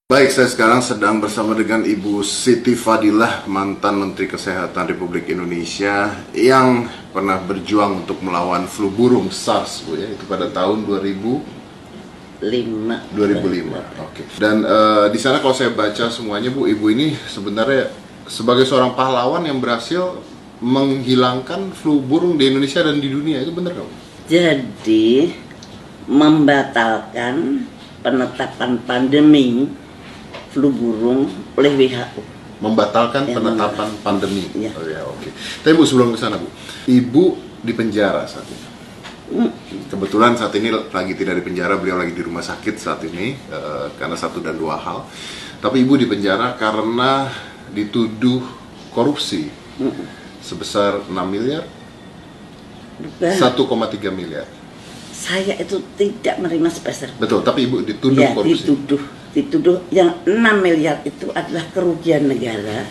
Baik, saya sekarang sedang bersama dengan Ibu Siti Fadilah, mantan Menteri Kesehatan Republik Indonesia yang pernah berjuang untuk melawan flu burung SARS, Bu ya, itu pada tahun 2005. Oke. Dan di sana kalau saya baca semuanya, Bu, Ibu ini sebenarnya sebagai seorang pahlawan yang berhasil menghilangkan flu burung di Indonesia dan di dunia, itu benar nggak, Bu? Jadi membatalkan penetapan pandemi flu burung oleh WHO. Membatalkan penetapan pandemi. Ya. Oh ya, oke. Tapi Bu, sebelum ke sana, Bu, Ibu di penjara saat ini. Kebetulan saat ini lagi tidak di penjara, beliau lagi di rumah sakit saat ini karena satu dan dua hal. Tapi Ibu di penjara karena dituduh korupsi sebesar 6 miliar, 1,3 miliar. Saya itu tidak menerima sepeser. Betul, tapi Ibu dituduh Ya, korupsi. dituduh yang 6 miliar itu adalah kerugian negara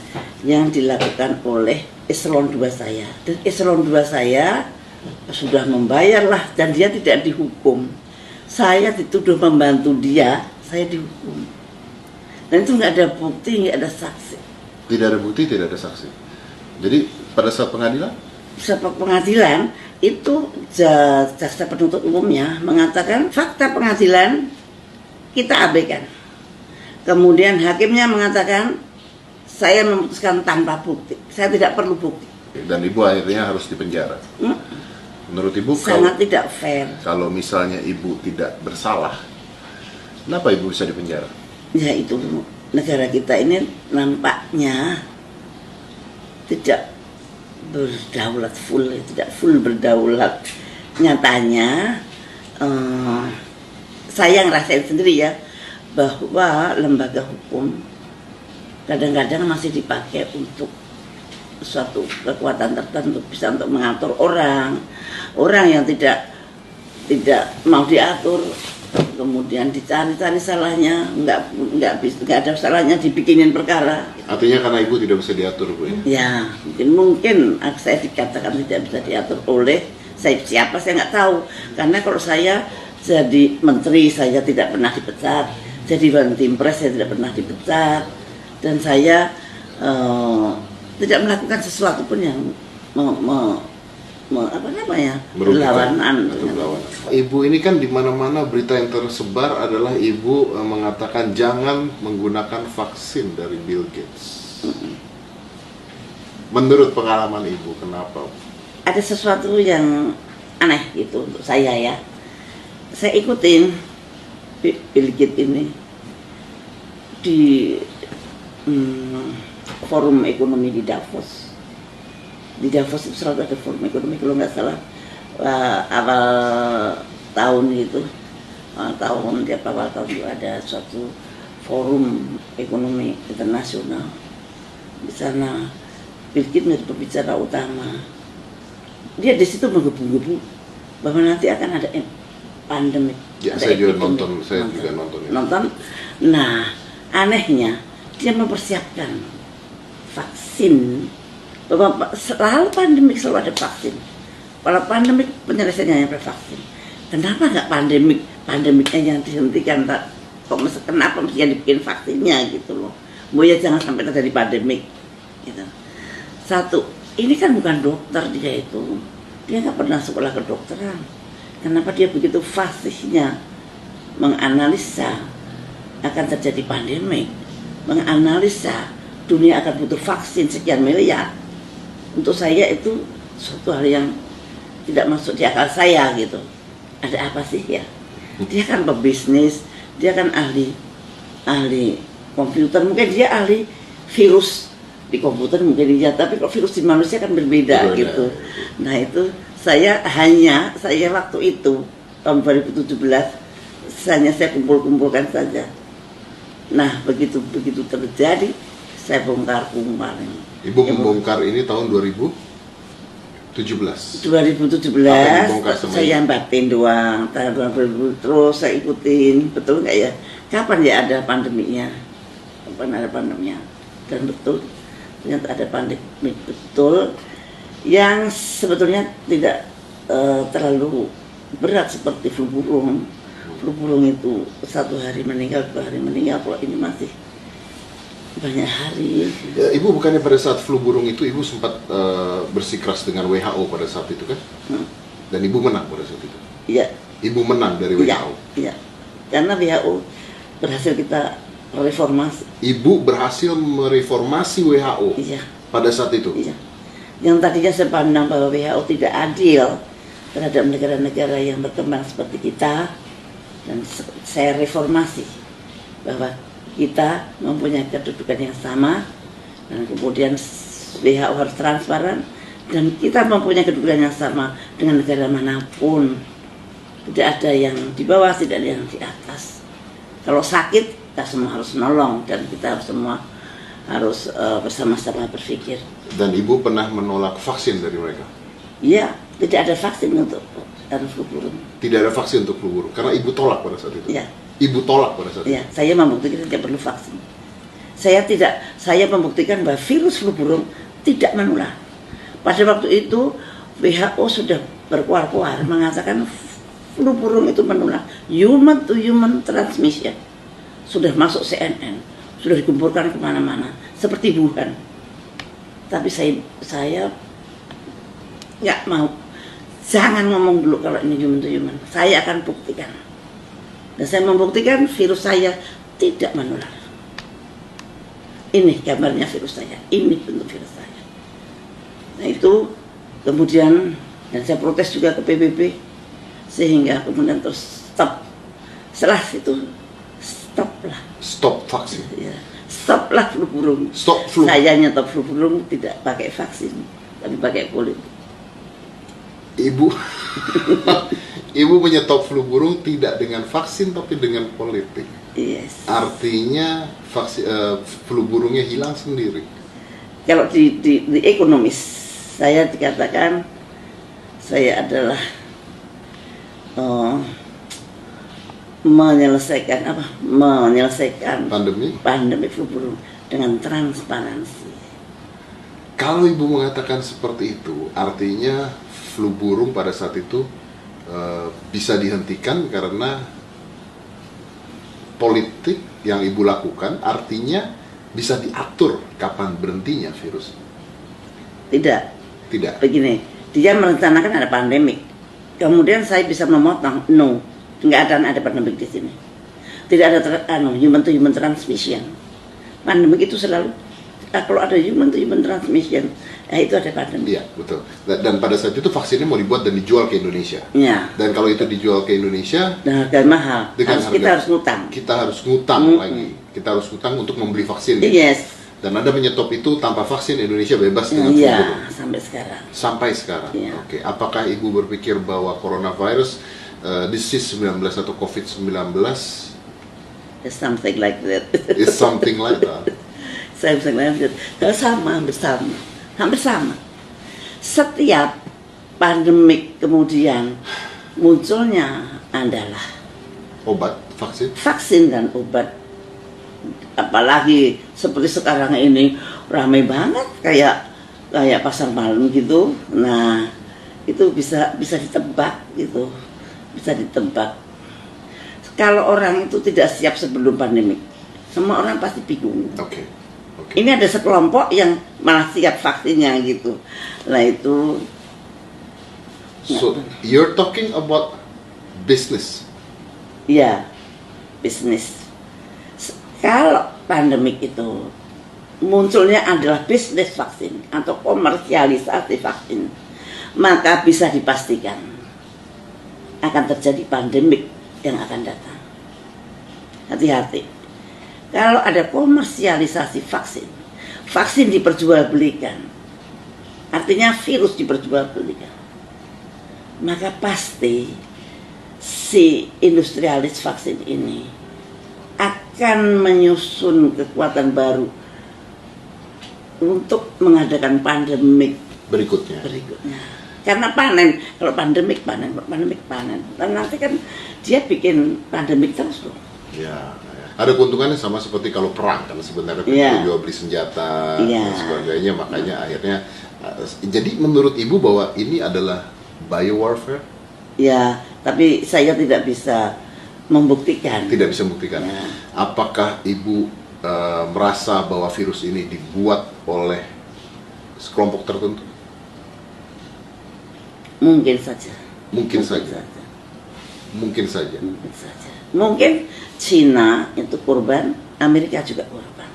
yang dilakukan oleh eselon 2 saya. Dan eselon 2 saya sudah membayar lah dan dia tidak dihukum. Saya dituduh membantu dia, saya dihukum. Dan itu nggak ada bukti, nggak ada saksi. Tidak ada bukti, tidak ada saksi. Jadi pada saat pengadilan? Saat pengadilan itu jaksa penuntut umumnya mengatakan fakta pengadilan kita abaikan. Kemudian hakimnya mengatakan saya memutuskan tanpa bukti, saya tidak perlu bukti. Dan Ibu akhirnya harus dipenjara. Menurut Ibu Sangat tidak fair. kalau misalnya Ibu tidak bersalah, kenapa Ibu bisa dipenjara? Ya itu negara kita ini nampaknya tidak berdaulat full, tidak full berdaulat. Nyatanya saya ngerasain sendiri ya, bahwa lembaga hukum kadang-kadang masih dipakai untuk suatu kekuatan tertentu, bisa untuk mengatur orang yang tidak mau diatur, kemudian dicari-cari salahnya, nggak ada salahnya dibikinin perkara. Artinya karena Ibu tidak bisa diatur, Bu ya? Ya, mungkin saya dikatakan tidak bisa diatur oleh siapa saya nggak tahu, karena kalau saya jadi menteri saya tidak pernah dipecat, jadi Bantimpres saya tidak pernah dipecat, dan saya tidak melakukan sesuatu pun yang berlawanan. Ibu ini kan di mana-mana berita yang tersebar adalah Ibu mengatakan jangan menggunakan vaksin dari Bill Gates. Menurut pengalaman Ibu, kenapa? Ada sesuatu yang aneh itu untuk saya ya. Saya ikutin Bill Gates ini di forum ekonomi di Davos. Di Davos itu selalu ada forum ekonomi, kalau nggak salah awal tahun itu, awal tahun itu ada suatu forum ekonomi internasional. Di sana Bill Gates menjadi pembicara utama. Dia di situ menggebu-gebu bahwa nanti akan ada pandemi. Ya, saya juga nonton. Nonton. Nah, anehnya dia mempersiapkan vaksin. Bahwa selalu pandemi selalu ada vaksin. Kalau pandemi penyelesaiannya pakai vaksin. Kenapa nggak pandemiknya yang dihentikan? Kenapa mesti dibikin vaksinnya gitu loh? Mau ya jangan sampai terjadi pandemik. Gitu. Satu, ini kan bukan dokter dia itu. Dia nggak pernah sekolah kedokteran. Kenapa dia begitu fasihnya menganalisa akan terjadi pandemik, menganalisa dunia akan butuh vaksin sekian miliar. Untuk saya itu suatu hal yang tidak masuk di akal saya gitu. Ada apa sih ya? Dia kan pebisnis, dia kan ahli komputer, mungkin dia ahli virus di komputer mungkin dia, tapi kok virus di manusia kan berbeda gitu. Nah itu saya waktu itu tahun 2017 hanya saya kumpulkan saja. Nah begitu terjadi saya bongkar. Ibu membongkar ini tahun 2017. Saya batin doang tahun 2000, terus saya ikutin, betul nggak ya? Kapan ya ada pandeminya? Dan betul ternyata ada pandemi betul yang sebetulnya tidak terlalu berat seperti flu burung. flu burung itu 1 hari meninggal, 2 hari meninggal, kalau ini masih banyak hari. Ya, Ibu bukannya pada saat flu burung itu Ibu sempat bersikeras dengan WHO pada saat itu kan? Dan Ibu menang pada saat itu? Iya. Ibu menang dari WHO? Iya. Karena WHO berhasil kita reformasi. Ibu berhasil mereformasi WHO Iya. pada saat itu? Iya. Yang tadinya saya pandang bahwa WHO tidak adil terhadap negara-negara yang berkembang seperti kita, dan saya reformasi bahwa kita mempunyai kedudukan yang sama, dan kemudian WHO harus transparan, dan kita mempunyai kedudukan yang sama dengan negara manapun. Tidak ada yang di bawah, tidak ada yang di atas. Kalau sakit, kita semua harus nolong, dan kita semua harus bersama-sama berpikir. Dan Ibu pernah menolak vaksin dari mereka? Iya, tidak ada vaksin untuk flu burung. Tidak ada vaksin untuk flu burung, karena Ibu tolak pada saat itu? Iya. Ibu tolak pada saat Ya, itu? saya membuktikan tidak perlu vaksin. Saya membuktikan bahwa virus flu burung tidak menular. Pada waktu itu WHO sudah berkuar-kuar mengatakan flu burung itu menular, human to human transmission. Sudah masuk CNN, sudah dikumpulkan kemana-mana, seperti Wuhan. Tapi saya nggak mau. Jangan ngomong dulu kalau ini human to human. Saya akan buktikan. Dan saya membuktikan virus saya tidak menular. Ini gambarnya virus saya, ini bentuk virus saya. Nah itu kemudian, dan saya protes juga ke PBB, sehingga kemudian terus stop. Setelah itu stoplah. Stop vaksin? Ya, stoplah flu burung. Stop flu. Saya nyetop flu burung tidak pakai vaksin, tapi pakai kulit. Ibu Ibu menyetop flu burung tidak dengan vaksin tapi dengan politik. Yes. Artinya flu burungnya hilang sendiri. Kalau di ekonomis, saya dikatakan saya adalah menyelesaikan pandemi flu burung dengan transparansi. Kalau Ibu mengatakan seperti itu, artinya flu burung pada saat itu bisa dihentikan karena politik yang Ibu lakukan, artinya bisa diatur kapan berhentinya virus. Tidak. Begini, dia merencanakan ada pandemik. Kemudian saya bisa memotong, no, nggak ada pandemik di sini. Tidak ada human to human transmission. Pandemik itu selalu kalau ada human to human transmission, itu ada pandemi. Iya, betul. Dan pada saat itu vaksinnya mau dibuat dan dijual ke Indonesia. Ya. Dan kalau itu dijual ke Indonesia, dan harga mahal. Kita harus ngutang. Kita harus ngutang lagi. Kita harus ngutang untuk membeli vaksin. Yes. Dan Anda menyetop itu tanpa vaksin Indonesia bebas dengan flu burung. Iya, sampai sekarang. Sampai sekarang. Ya. Oke. Apakah Ibu berpikir bahwa coronavirus, disease 19 atau COVID-19 It's something like that. is something like that? Something like that. Hampir sama. Setiap pandemik kemudian munculnya adalah Obat, vaksin? vaksin dan obat. Apalagi seperti sekarang ini ramai banget kayak pasar malam gitu. Nah, itu bisa ditebak gitu. Bisa ditebak. Kalau orang itu tidak siap sebelum pandemik, semua orang pasti bingung. Oke. Ini ada sekelompok yang malah siap vaksinnya gitu. Nah itu. So you're talking about business. Ya, bisnis. Kalau pandemik itu munculnya adalah bisnis vaksin atau komersialisasi vaksin, maka bisa dipastikan akan terjadi pandemik yang akan datang. Hati-hati. Kalau ada komersialisasi vaksin diperjualbelikan, artinya virus diperjualbelikan, maka pasti si industrialis vaksin ini akan menyusun kekuatan baru untuk mengadakan pandemik berikutnya. Karena kalau pandemik panen. Dan nanti kan dia bikin pandemik terus loh. Ya. Ada keuntungannya sama seperti kalau perang, karena sebenarnya jual beli senjata dan sebagainya, makanya akhirnya. Jadi menurut Ibu bahwa ini adalah biowarfare? Ya, tapi saya tidak bisa membuktikan. Tidak bisa membuktikan. Ya. Apakah Ibu merasa bahwa virus ini dibuat oleh kelompok tertentu? Mungkin saja. Mungkin saja. Mungkin saja. Mungkin saja. Mungkin Cina itu korban, Amerika juga korban.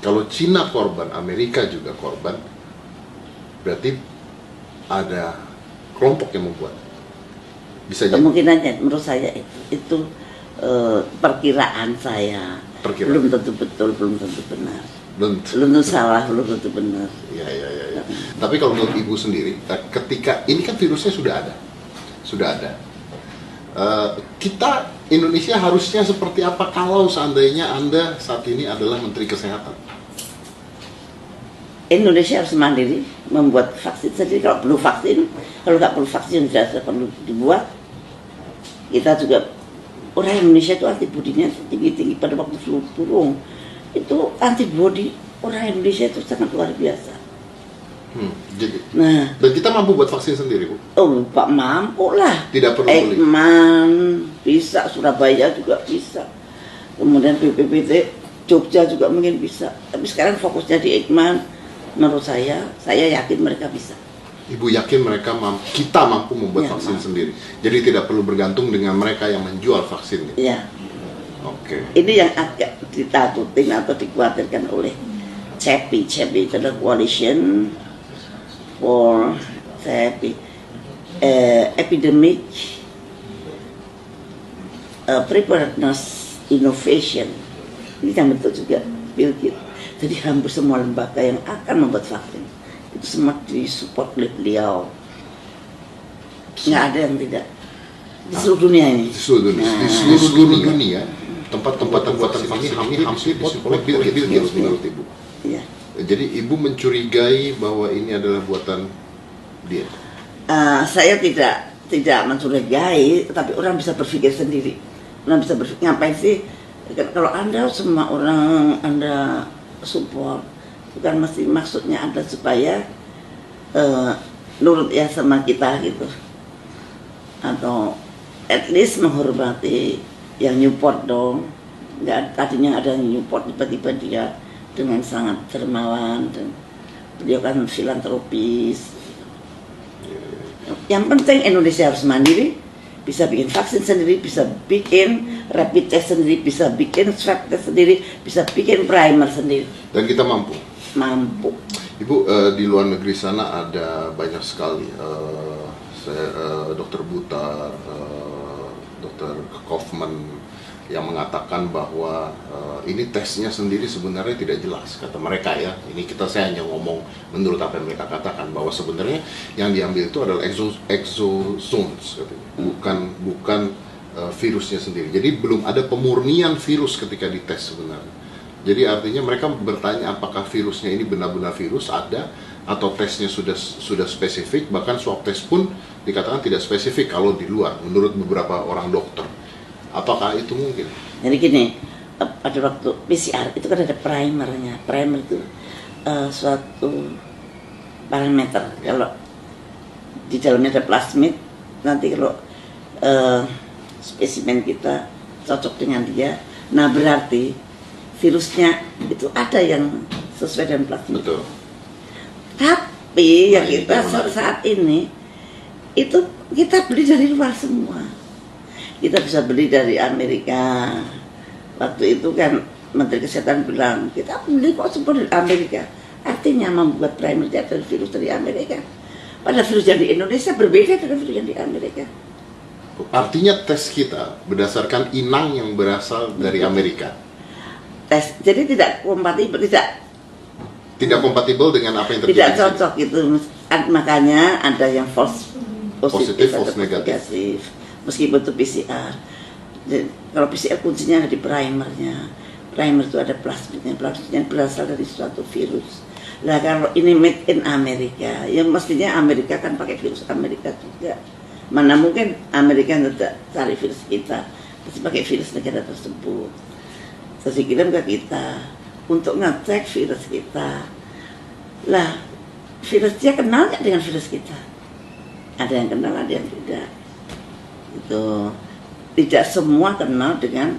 Kalau Cina korban, Amerika juga korban, berarti ada kelompok yang membuat. Bisa jadi. Kemungkinannya menurut saya itu perkiraan saya. Perkiraan. Belum tentu betul, belum tentu benar. Belum Belum tentu salah, belum tentu benar. Ya. Tapi kalau menurut Ibu sendiri, ketika ini kan virusnya sudah ada. Kita Indonesia harusnya seperti apa kalau seandainya Anda saat ini adalah Menteri Kesehatan? Indonesia harus mandiri membuat vaksin sendiri. Kalau perlu vaksin, kalau nggak perlu vaksin tidak perlu dibuat. Kita juga, orang Indonesia itu antibodinya tinggi pada waktu flu burung. Itu antibodi orang Indonesia itu sangat luar biasa. Jadi, Nah, dan kita mampu buat vaksin sendiri, Bu? oh Pak, mampu lah. Tidak perlu beli. Ekman bisa, Surabaya juga bisa. Kemudian BPPT Jogja juga mungkin bisa. Tapi sekarang fokusnya di Ekman. Menurut saya yakin mereka bisa. Ibu yakin kita mampu membuat Ya, vaksin mampu. sendiri. Jadi tidak perlu bergantung dengan mereka yang menjual vaksinnya. Ya, Oke. ini yang agak ditakutin atau dikhawatirkan oleh CEPI. CEPI itu adalah Coalition for Epidemic Preparedness Innovation. Ini yang bentuk juga Bill Gates. Jadi hampir semua lembaga yang akan membuat vaksin itu semua disupport oleh beliau. Nggak ada yang tidak di seluruh dunia ini. Di seluruh dunia, Nah, di seluruh dunia, tempat-tempat pembuatan vaksin ini hampir disupport oleh Bill Gates menurut Ibu. Iya. Jadi Ibu mencurigai bahwa ini adalah buatan dia. Saya tidak mencurigai, tapi orang bisa berpikir sendiri. Orang bisa berpikir, ngapain sih? Kalau Anda semua orang Anda support, bukan mesti maksudnya Anda supaya nurut ya sama kita gitu, atau at least menghormati yang Newport dong. Nggak, tadinya ada yang Newport, tiba-tiba dia dengan sangat dermawan dan beliau kan filantropis. Yang penting Indonesia harus mandiri, bisa bikin vaksin sendiri, bisa bikin rapid test sendiri, bisa bikin swab test sendiri, bisa bikin primer sendiri. Dan kita mampu. Mampu. Ibu, di luar negeri sana ada banyak sekali dokter Butar, dokter Kaufman yang mengatakan bahwa ini tesnya sendiri sebenarnya tidak jelas, kata mereka ya. Ini saya hanya ngomong menurut apa yang mereka katakan, bahwa sebenarnya yang diambil itu adalah exosomes, bukan virusnya sendiri. Jadi belum ada pemurnian virus ketika dites sebenarnya. Jadi artinya mereka bertanya apakah virusnya ini benar-benar virus ada, atau tesnya sudah spesifik. Bahkan swab test pun dikatakan tidak spesifik kalau di luar, menurut beberapa orang dokter. Apakah itu mungkin? Jadi gini, pada waktu PCR itu kan ada primernya. Primer itu suatu parameter. Kalau di dalamnya ada plasmid, nanti kalau spesimen kita cocok dengan dia, nah berarti virusnya itu ada yang sesuai dengan plasmid. Betul. Tapi yang Nah, kita saat ini itu kita beli dari luar semua. Kita bisa beli dari Amerika. Waktu itu kan Menteri Kesehatan bilang, kita beli kok semua dari Amerika. Artinya membuat primer dari virus dari Amerika. Padahal virus yang di Indonesia berbeda dengan virus yang di Amerika. Artinya tes kita berdasarkan inang yang berasal dari Amerika. Tes, jadi tidak kompatibel, Tidak kompatibel dengan apa yang terjadi. tidak di sini. cocok gitu. Makanya ada yang false Positif, ada false negatif. Meskipun itu PCR. Jadi, kalau PCR kuncinya ada di primernya. Primer itu ada plasmidnya. Plasmidnya berasal dari suatu virus. Nah kalau ini made in Amerika, ya mestinya Amerika kan pakai virus Amerika juga. Mana mungkin Amerika tidak cari virus kita, pasti pakai virus negara tersebut. Terus dikirim ke kita untuk ngecek virus kita. Lah, virusnya kenal nggak dengan virus kita? Ada yang kenal, ada yang tidak. Itu tidak semua kenal dengan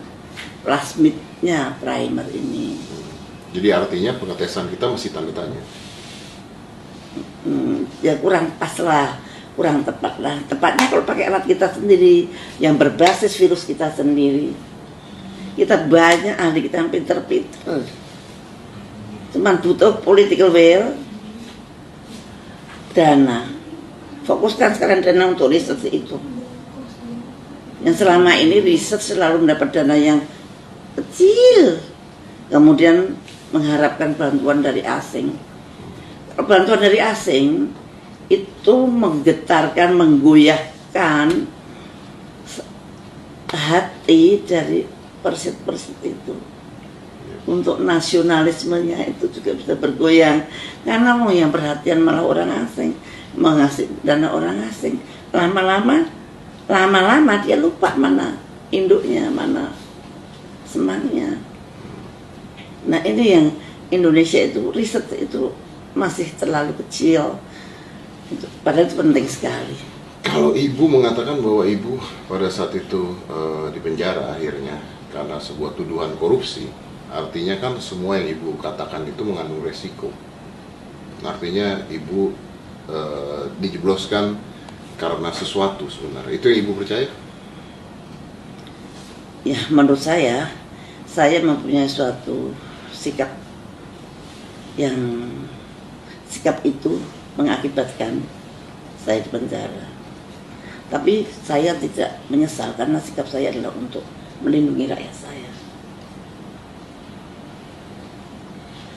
plasmidnya primer ini. Jadi artinya pengetesan kita masih tanda tanya. Ya kurang pas lah, kurang tepat lah. Tepatnya kalau pakai alat kita sendiri yang berbasis virus kita sendiri. Kita banyak ahli, kita yang pinter-pinter. Cuman butuh political will, dana. Fokuskan sekarang dana untuk riset itu. Yang selama ini riset selalu mendapat dana yang kecil, kemudian mengharapkan bantuan dari asing. Bantuan dari asing itu menggetarkan, menggoyahkan hati dari persit-persit itu. Untuk nasionalismenya itu juga bisa bergoyang, karena mau yang perhatian malah orang asing, mengasih dana orang asing. Lama-lama dia lupa mana induknya, mana semangnya. Nah ini yang Indonesia itu riset itu masih terlalu kecil, padahal itu penting sekali. Kalau ibu mengatakan bahwa ibu pada saat itu di penjara akhirnya karena sebuah tuduhan korupsi, artinya kan semua yang ibu katakan itu mengandung resiko. Artinya ibu dijebloskan karena sesuatu sebenarnya. Itu yang ibu percaya? Ya menurut saya mempunyai suatu sikap itu mengakibatkan saya di penjara. Tapi saya tidak menyesal karena sikap saya adalah untuk melindungi rakyat saya.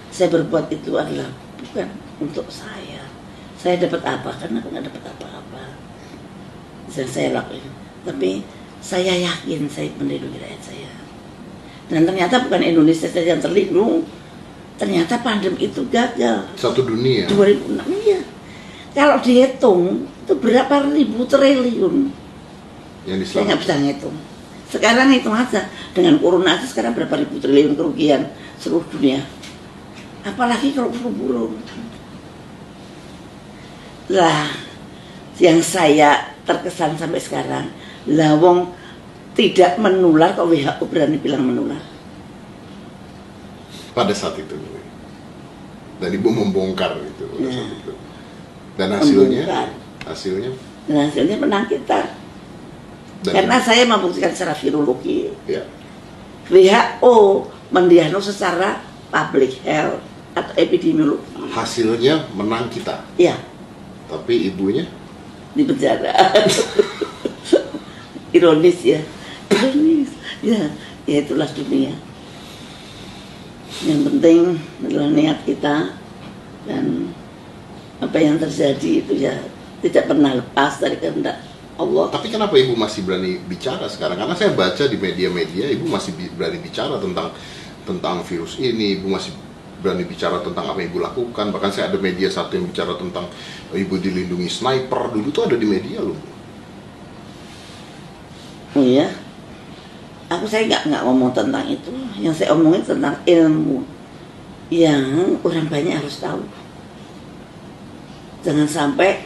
Saya berbuat itu adalah bukan untuk saya. Saya dapat apa? Karena aku nggak dapat apa-apa. Saya lakuin. Tapi saya yakin saya melindungi rakyat saya. Dan ternyata bukan Indonesia saja yang terlindung. Ternyata pandemi itu gagal. Satu dunia. 2006 iya. Kalau dihitung itu berapa ribu triliun. Yang Saya nggak bisa ngitung. Sekarang hitung aja dengan corona aja sekarang berapa ribu triliun kerugian seluruh dunia. Apalagi kalau flu burung. Lah, yang saya terkesan sampai sekarang, lawong tidak menular kok WHO berani bilang menular. Pada saat itu, dan ibu membongkar itu pada saat itu. Dan hasilnya, Dan hasilnya menang kita. dan Karena saya membuktikan secara virologi. ya, WHO mendiagnosis secara public health atau epidemiologi. hasilnya menang kita. Ya, Tapi ibunya di penjara. Ironis ya. Ironis. Ya, itulah dunia. Yang penting adalah niat kita, dan apa yang terjadi itu ya tidak pernah lepas dari kehendak Allah. Tapi kenapa ibu masih berani bicara sekarang? Karena saya baca di media-media ibu masih berani bicara tentang virus ini, ibu masih berani bicara tentang apa yang ibu lakukan. Bahkan saya ada media satu yang bicara tentang ibu dilindungi sniper, dulu tuh ada di media loh. Oh ya, saya nggak ngomong tentang itu. Yang saya omongin tentang ilmu yang orang banyak harus tahu. Jangan sampai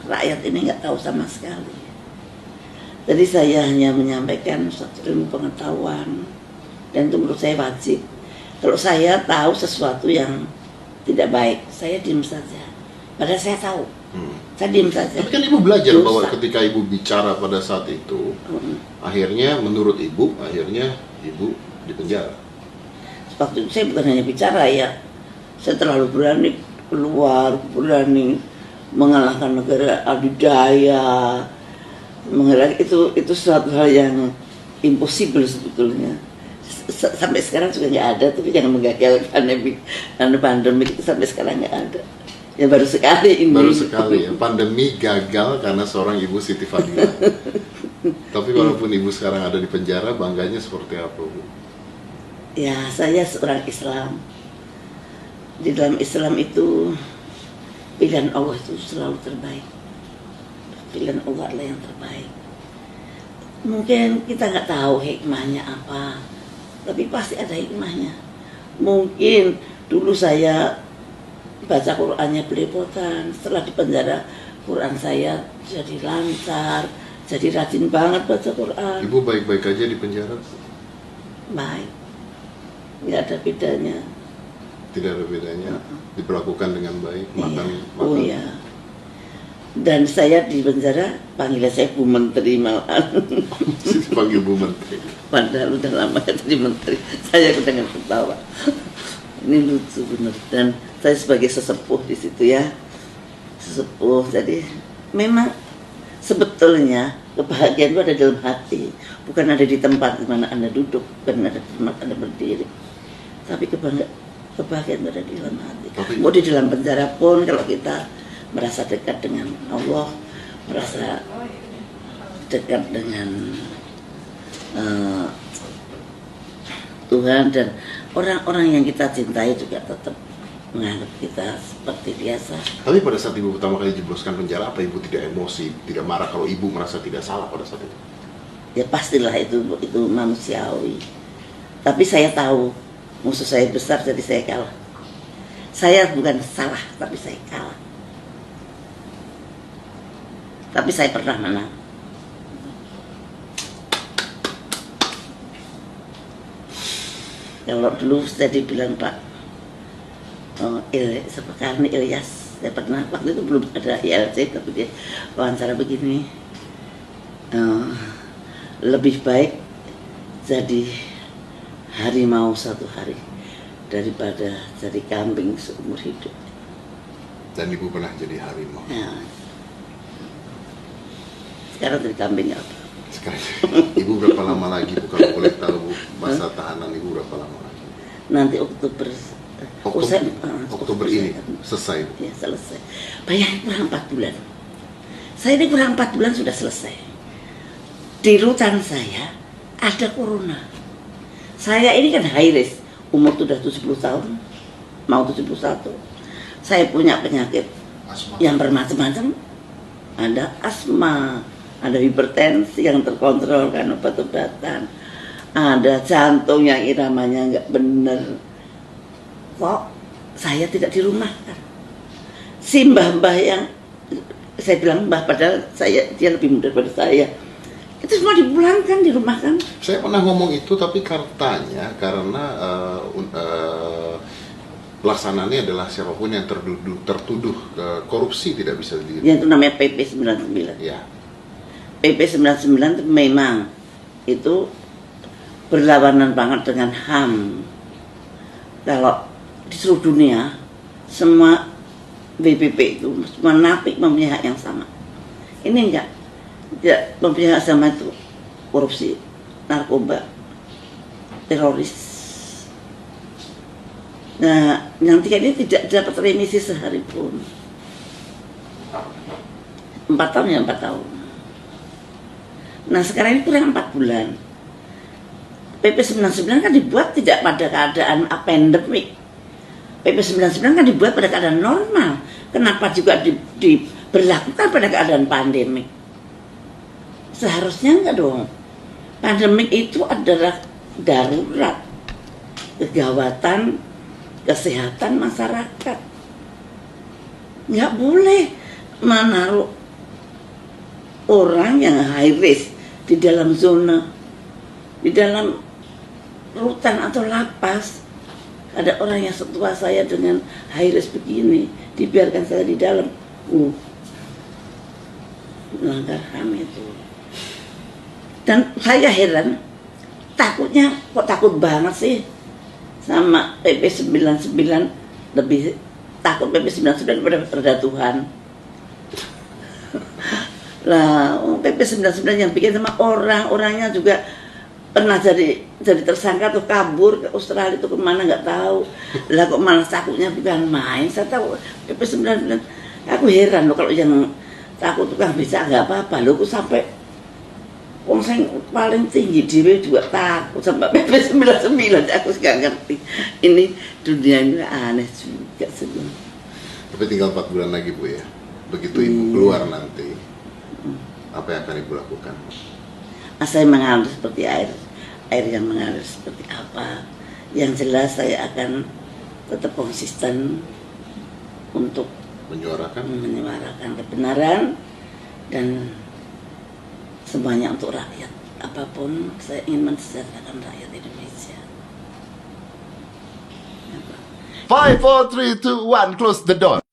rakyat ini nggak tahu sama sekali. Jadi saya hanya menyampaikan suatu ilmu pengetahuan, dan itu menurut saya wajib. Kalau saya tahu sesuatu yang tidak baik, saya diam saja. Padahal saya tahu, saya diam saja. Tapi kan ibu belajar Dosa. bahwa ketika ibu bicara pada saat itu, akhirnya menurut ibu, ibu dipenjara. Waktu itu saya bukan hanya bicara ya, saya terlalu berani keluar, berani mengalahkan negara adidaya, itu suatu hal yang impossible sebetulnya. Sampai sekarang juga nggak ada, tapi jangan menggagalkan pandemi itu sampai sekarang nggak ada. Ya baru sekali ini. Baru sekali ya, pandemi gagal karena seorang ibu Siti Fadilah. Tapi walaupun ibu sekarang ada di penjara, bangganya seperti apa, Bu? Ya, saya seorang Islam. Di dalam Islam itu pilihan Allah itu selalu terbaik. Pilihan Allah adalah yang terbaik. Mungkin kita nggak tahu hikmahnya apa, tapi pasti ada hikmahnya. Mungkin dulu saya baca Qurannya belepotan, setelah di penjara Quran saya jadi lancar, Jadi rajin banget baca Quran. Ibu baik-baik aja di penjara? Baik, nggak ada bedanya. Tidak ada bedanya. Diperlakukan dengan baik, makan. Oh iya. Dan saya di penjara panggil saya Bu Menteri malahan. Panggil Bu Menteri. Padahal udah lama jadi menteri. Saya dengan ketawa. Ini lucu bener. Dan saya sebagai sesepuh di situ ya, sesepuh. Jadi memang sebetulnya kebahagiaan itu ada dalam hati, bukan ada di tempat di mana Anda duduk, bukan ada di tempat Anda berdiri. Tapi kebahagiaan itu ada di dalam hati. Mau di dalam penjara pun kalau kita merasa dekat dengan Allah, merasa dekat dengan Tuhan, dan orang-orang yang kita cintai juga tetap menganggap kita seperti biasa. Tapi pada saat ibu pertama kali jebloskan penjara, apa ibu tidak emosi, tidak marah kalau ibu merasa tidak salah pada saat itu? Ya pastilah itu manusiawi. Tapi saya tahu musuh saya besar, jadi saya kalah. Saya bukan salah, tapi saya kalah. Tapi saya pernah menang. Kalau dulu saya dibilang Pak Karni Ilyas, saya pernah, waktu itu belum ada ILC, tapi dia wawancara begini, lebih baik jadi harimau satu hari daripada jadi kambing seumur hidup. Dan ibu pernah jadi harimau. Ya. Sekarang jadi kambing apa? Sekarang ibu berapa lama lagi Bu, kalau boleh tahu Bu, masa tahanan ibu berapa lama lagi? Nanti Oktober ini selesai. Ya selesai. Bayangin kurang 4 bulan. Saya ini kurang 4 bulan sudah selesai. Di rutan saya ada corona. Saya ini kan high risk, umur sudah 70 tahun, mau 71. Saya punya penyakit Asma. yang bermacam-macam. Ada asma, ada hipertensi yang terkontrol kan obat-obatan, ada jantung yang iramanya nggak bener. Kok saya tidak dirumahkan? Si mbah-mbah yang saya bilang mbah, padahal dia lebih muda daripada saya, itu semua dipulangkan, dirumahkan. Saya pernah ngomong itu, tapi karena pelaksanaannya adalah siapapun yang tertuduh korupsi tidak bisa di. Yang itu namanya PP 99. Ya. PP 99 itu memang itu berlawanan banget dengan HAM. Kalau di seluruh dunia semua BPP itu semua napi mempunyai hak yang sama. Ini enggak, tidak mempunyai hak sama, itu korupsi, narkoba, teroris. Nah, yang tiga ini tidak dapat remisi sehari pun. 4 tahun ya 4 tahun. Nah sekarang ini kurang 4 bulan. PP 99 kan dibuat tidak pada keadaan pandemik. PP 99 kan dibuat pada keadaan normal. Kenapa juga diberlakukan pada keadaan pandemik? Seharusnya enggak dong. Pandemik itu adalah darurat, kegawatan kesehatan masyarakat. Nggak boleh menaruh orang yang high risk di dalam zona, di dalam rutan atau lapas. Ada orang yang setua saya dengan high risk begini, dibiarkan saya di dalam. Melanggar HAM itu. Dan saya heran, takutnya kok takut banget sih sama PP 99, lebih takut PP 99 daripada Tuhan. Lah, PP 99 yang bikin sama orangnya juga pernah jadi tersangka tuh, kabur ke Australia tuh kemana nggak tahu. Lah kok malah takutnya bukan main. Saya tahu PP 99, aku heran loh kalau yang takut tukang beca nggak apa-apa loh, aku sampai wong sing paling tinggi dhewe juga takut sama PP 99. Aku nggak ngerti. Ini dunia ini aneh juga semua. Tapi tinggal 4 bulan lagi Bu ya. Begitu ibu keluar nanti, apa yang akan ibu lakukan? Saya mengalir seperti air yang mengalir seperti apa. Yang jelas saya akan tetap konsisten untuk menyuarakan kebenaran, dan semuanya untuk rakyat. Apapun saya ingin mensejahterakan rakyat Indonesia. Ya, Pak. 5, 4, 3, 2, 1, close the door.